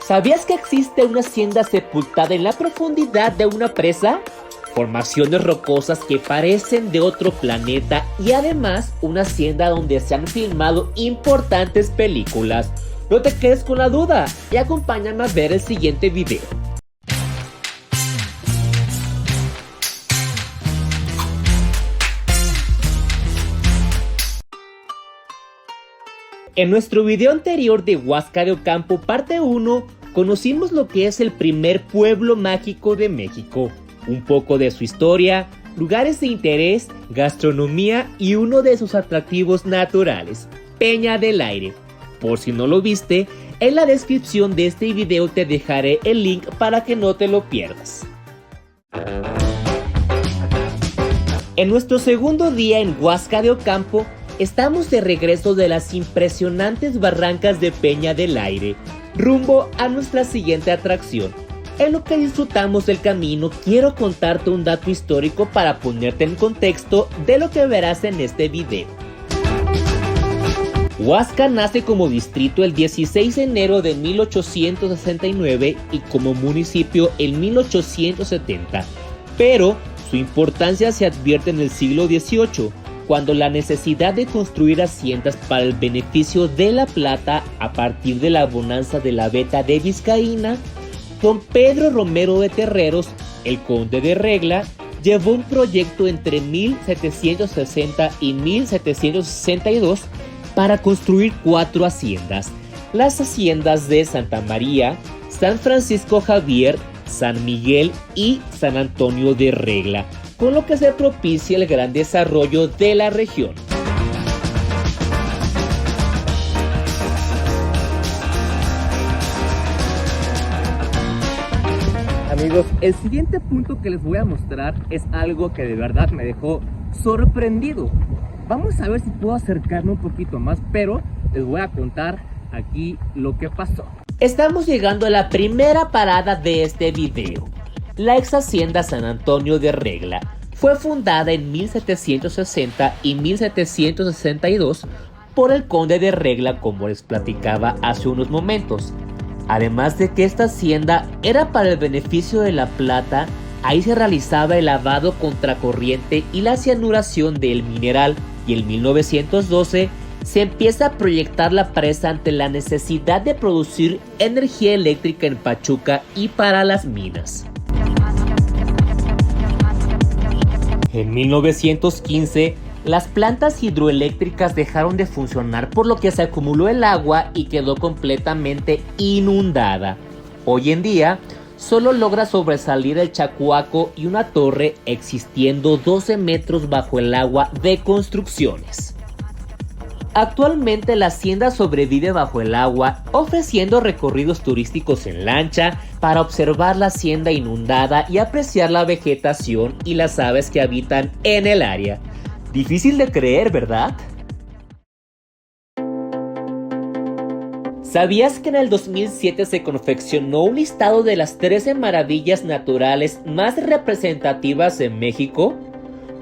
¿Sabías que existe una hacienda sepultada en la profundidad de una presa? Formaciones rocosas que parecen de otro planeta y además una hacienda donde se han filmado importantes películas. No te quedes con la duda y acompáñame a ver el siguiente video. En nuestro video anterior de Huasca de Ocampo parte 1, conocimos lo que es el primer pueblo mágico de México, un poco de su historia, lugares de interés, gastronomía y uno de sus atractivos naturales, Peña del Aire. Por si no lo viste, en la descripción de este video te dejaré el link para que no te lo pierdas. En nuestro segundo día en Huasca de Ocampo, estamos de regreso de las impresionantes barrancas de Peña del Aire, rumbo a nuestra siguiente atracción. En lo que disfrutamos del camino, quiero contarte un dato histórico para ponerte en contexto de lo que verás en este video. Huasca nace como distrito el 16 de enero de 1869 y como municipio en 1870, pero su importancia se advierte en el siglo XVIII, cuando la necesidad de construir haciendas para el beneficio de la plata a partir de la bonanza de la veta de Vizcaína, don Pedro Romero de Terreros, el conde de Regla, llevó un proyecto entre 1760 y 1762 para construir 4 haciendas, las haciendas de Santa María, San Francisco Javier, San Miguel y San Antonio de Regla, con lo que se propicia el gran desarrollo de la región. Amigos, el siguiente punto que les voy a mostrar es algo que de verdad me dejó sorprendido. Vamos a ver si puedo acercarme un poquito más, pero les voy a contar aquí lo que pasó. Estamos llegando a la primera parada de este video. La ex hacienda San Antonio de Regla fue fundada en 1760 y 1762 por el conde de Regla, como les platicaba hace unos momentos. Además de que esta hacienda era para el beneficio de la plata, ahí se realizaba el lavado contracorriente y la cianuración del mineral, y en 1912 se empieza a proyectar la presa ante la necesidad de producir energía eléctrica en Pachuca y para las minas. En 1915, las plantas hidroeléctricas dejaron de funcionar, por lo que se acumuló el agua y quedó completamente inundada. Hoy en día, solo logra sobresalir el Chacuaco y una torre, existiendo 12 metros bajo el agua de construcciones. Actualmente la hacienda sobrevive bajo el agua, ofreciendo recorridos turísticos en lancha para observar la hacienda inundada y apreciar la vegetación y las aves que habitan en el área. Difícil de creer, ¿verdad? ¿Sabías que en el 2007 se confeccionó un listado de las 13 maravillas naturales más representativas en México?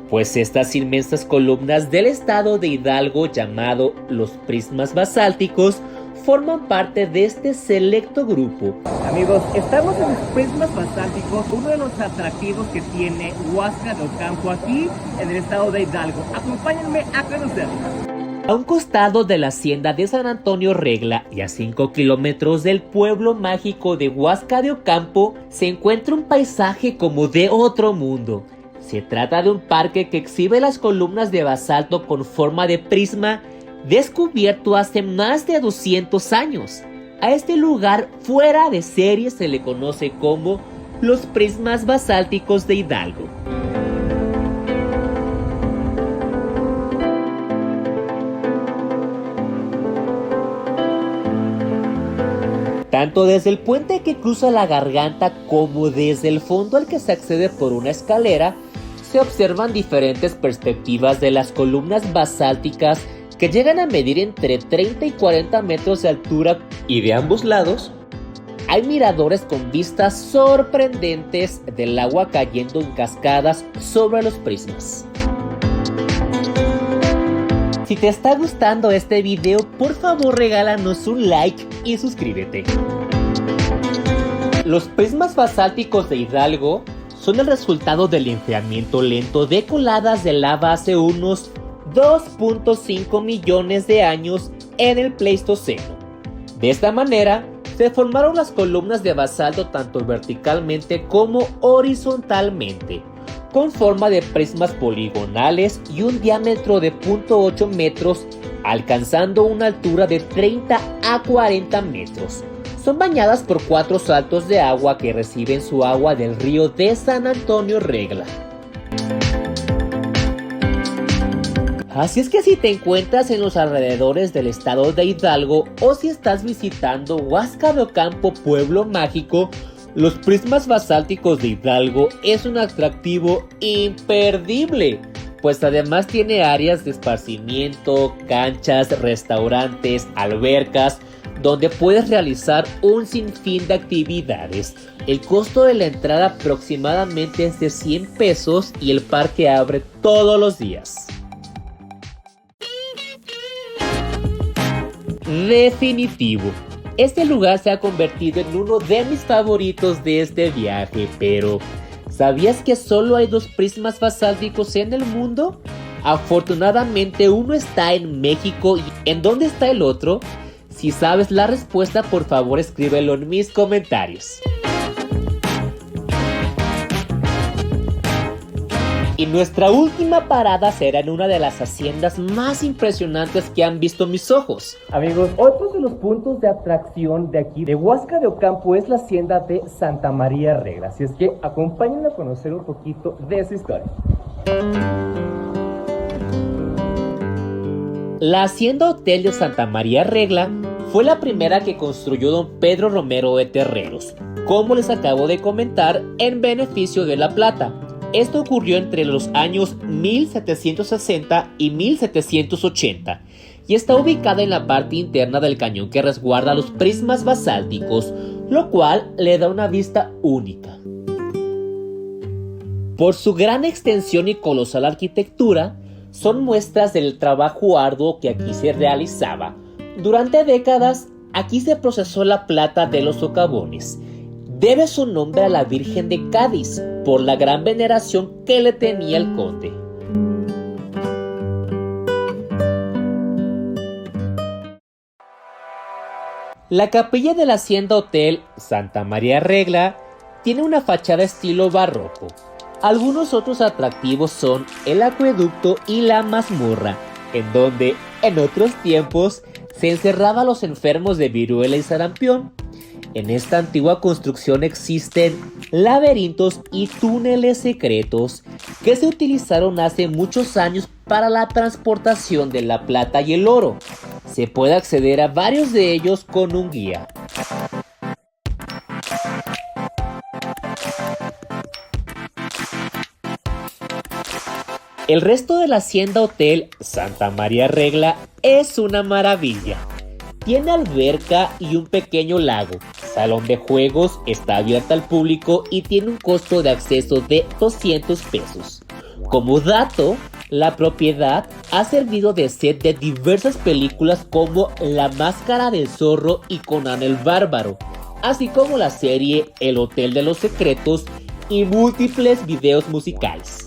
Pues estas inmensas columnas del estado de Hidalgo, llamado los prismas basálticos, forman parte de este selecto grupo. Amigos, estamos en los prismas basálticos, uno de los atractivos que tiene Huasca de Ocampo aquí en el estado de Hidalgo. Acompáñenme a conocerlo. A un costado de la hacienda de San Antonio Regla y a 5 kilómetros del pueblo mágico de Huasca de Ocampo se encuentra un paisaje como de otro mundo. Se trata de un parque que exhibe las columnas de basalto con forma de prisma, descubierto hace más de 200 años. A este lugar fuera de serie se le conoce como los prismas basálticos de Hidalgo. Tanto desde el puente que cruza la garganta como desde el fondo al que se accede por una escalera, se observan diferentes perspectivas de las columnas basálticas que llegan a medir entre 30 y 40 metros de altura, y de ambos lados hay miradores con vistas sorprendentes del agua cayendo en cascadas sobre los prismas. Si te está gustando este video, por favor regálanos un like y suscríbete. Los prismas basálticos de Hidalgo son el resultado del enfriamiento lento de coladas de lava hace unos 2.5 millones de años en el Pleistoceno. De esta manera, se formaron las columnas de basalto tanto verticalmente como horizontalmente, con forma de prismas poligonales y un diámetro de 0.8 metros, alcanzando una altura de 30 a 40 metros. Son bañadas por 4 saltos de agua que reciben su agua del río de San Antonio Regla. Así es que si te encuentras en los alrededores del estado de Hidalgo o si estás visitando Huasca de Ocampo, pueblo mágico, los prismas basálticos de Hidalgo es un atractivo imperdible, pues además tiene áreas de esparcimiento, canchas, restaurantes, albercas, donde puedes realizar un sinfín de actividades. El costo de la entrada aproximadamente es de 100 pesos y el parque abre todos los días. Definitivo, este lugar se ha convertido en uno de mis favoritos de este viaje, pero ¿sabías que solo hay 2 prismas basálticos en el mundo? Afortunadamente uno está en México. ¿Y en dónde está el otro? Si sabes la respuesta, por favor escríbelo en mis comentarios. Y nuestra última parada será en una de las haciendas más impresionantes que han visto mis ojos. Amigos, otro de los puntos de atracción de aquí, de Huasca de Ocampo, es la hacienda de Santa María Regla. Así es que acompáñenme a conocer un poquito de su historia. La hacienda Hotel de Santa María Regla fue la primera que construyó don Pedro Romero de Terreros, como les acabo de comentar, en beneficio de La Plata. Esto ocurrió entre los años 1760 y 1780 y está ubicada en la parte interna del cañón que resguarda los prismas basálticos, lo cual le da una vista única. Por su gran extensión y colosal arquitectura, son muestras del trabajo arduo que aquí se realizaba. Durante décadas, aquí se procesó la plata de los socavones. Debe su nombre a la Virgen de Cádiz, por la gran veneración que le tenía el conde. La capilla de la Hacienda Hotel Santa María Regla tiene una fachada estilo barroco. Algunos otros atractivos son el acueducto y la mazmorra, en donde, en otros tiempos, se encerraba a los enfermos de viruela y sarampión. En esta antigua construcción existen laberintos y túneles secretos que se utilizaron hace muchos años para la transportación de la plata y el oro. Se puede acceder a varios de ellos con un guía. El resto de la Hacienda Hotel Santa María Regla es una maravilla. Tiene alberca y un pequeño lago, salón de juegos, está abierta al público y tiene un costo de acceso de 200 pesos. Como dato, la propiedad ha servido de set de diversas películas como La Máscara del Zorro y Conan el Bárbaro, así como la serie El Hotel de los Secretos y múltiples videos musicales.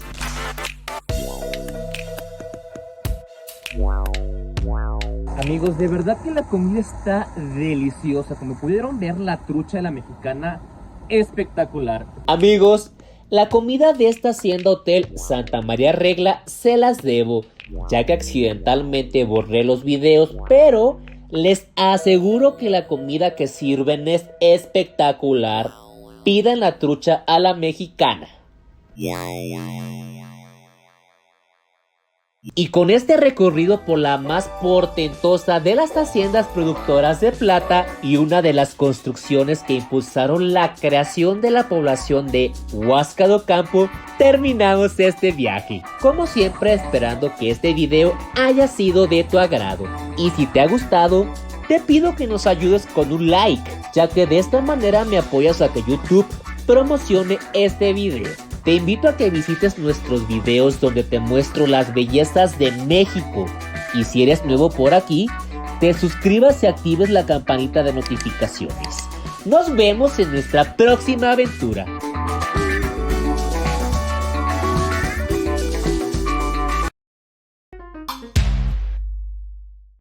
Amigos, de verdad que la comida está deliciosa. Como pudieron ver, la trucha de la mexicana, espectacular. Amigos, la comida de esta Hacienda Hotel Santa María Regla se las debo, ya que accidentalmente borré los videos, pero les aseguro que la comida que sirven es espectacular. Pidan la trucha a la mexicana. Y con este recorrido por la más portentosa de las haciendas productoras de plata y una de las construcciones que impulsaron la creación de la población de Huasca de Ocampo, terminamos este viaje. Como siempre, esperando que este video haya sido de tu agrado. Y si te ha gustado, te pido que nos ayudes con un like, ya que de esta manera me apoyas a que YouTube promocione este video. Te invito a que visites nuestros videos donde te muestro las bellezas de México. Y si eres nuevo por aquí, te suscribas y actives la campanita de notificaciones. Nos vemos en nuestra próxima aventura.